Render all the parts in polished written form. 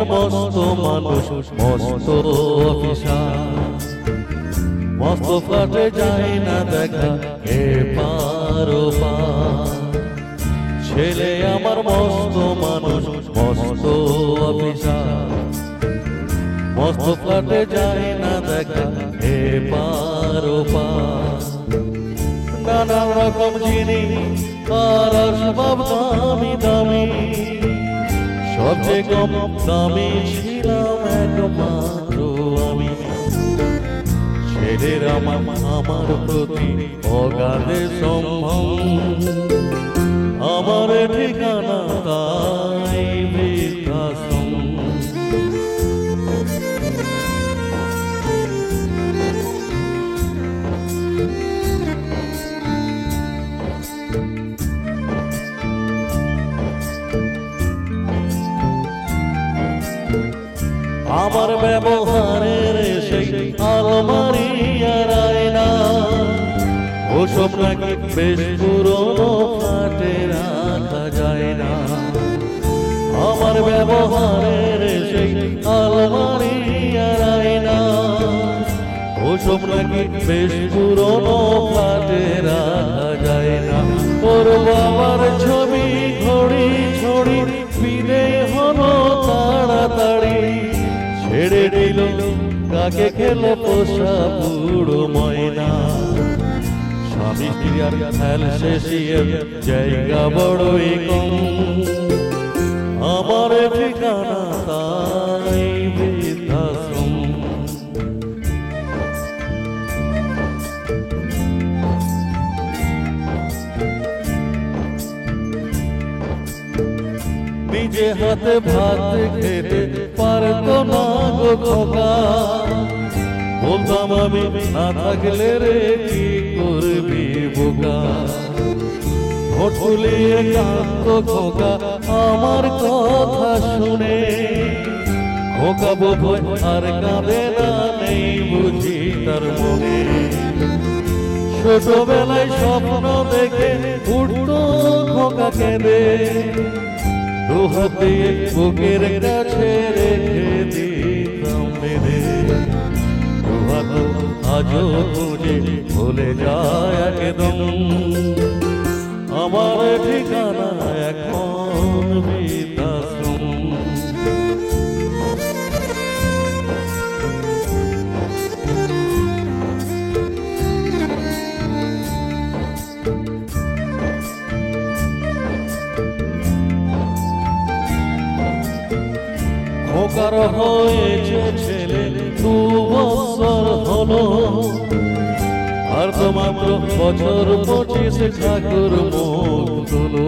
আমার মস্ত মানুষ মস্ত অফিসার, মস্ত ফ্ল্যাটে যায় না দেখা এ পার ও পার। ছেলে আমার মস্ত মানুষ মস্ত অফিসার, মস্ত ফ্ল্যাটে যায় না দেখা এ পার ও পার। নানা রকম জিনিস আর আসবাব দামি দামি, সবচেয়ে কম দামি ছিলাম একমাত্র আমি। ছেলের আমার প্রতি অগাধে সম্ভব, আমার ঠিকানা তাই বৃদ্ধাশ্রম। আমার ব্যবহারের সেই আলমারি আর আয়না, ওসব নাকি বেশ পুরনো ফ্ল্যাটে রাখা যায় না। আমার ব্যবহারের সেই আলমারি আর আয়না, ওসব নাকি বেশ পুরনো ফ্ল্যাটে রাখা যায় না। ওর বাবার ছবি ঘড়ি ছড়ি ফিরে হলো তাড়াতাড়ি, ছেড়ে দিল কাকে খেলো পোষা বুড়ো ময়না। স্বামী স্ত্রী আর অ্যালসেশিয়ার জায়গা বড়ই কম, আমার ঠিকানা তাই বৃদ্ধাশ্রম। নিজে হাতে ভাত খেতে পারতো না গো খোকা, বলতাম আমি না থাকলে রে কি করবি বোকা। ঠোঁট ফুলিয়ে কাঁদতো খোকা আমার কথা শুনে, খোকা বোধহয় আর কাঁদে না, নেই বুঝি তার মনে। ছোটবেলায় স্বপ্ন দেখে উঠতো খোকা কেঁদে, দুহাত দিয়ে বুকের কাছে রেখে দিতাম বেঁধে। দুহাত আজও খুঁজে ভুলে যায় একদম, আমার ঠিকানা এখন বৃদ্ধাশ্রম। খোকার হয়েছে ছেলে 2 বছর হলো, আর তো মাত্র বছর 25 ঠাকুর মুখ তুলো।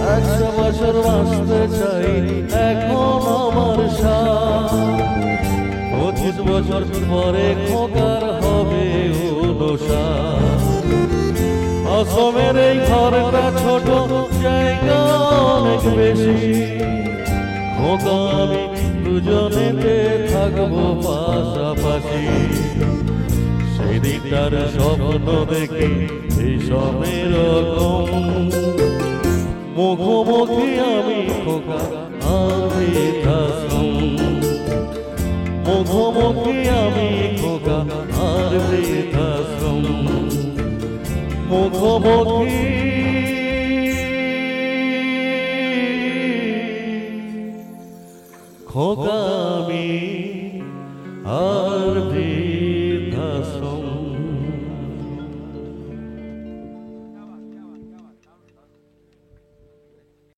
100 বছর বাঁচতে চাই এখন আমার সাথ, 25 বছর পরে খোকার হবে 59। আশ্রমের এই ঘরটা ছোট, জায়গা অনেক বেশি, খোকা আমি দুজনেতে থাকবো পাশাপাশি। সেই দিকটার স্বপ্ন দেখে এই সবের রকম, মুখোমুখি আমি খোকা আর বৃদ্ধাশ্রম। মুখোমুখি আমি খোকা আর বৃদ্ধাশ্রম। মুখোমুখি খোকা আমি আর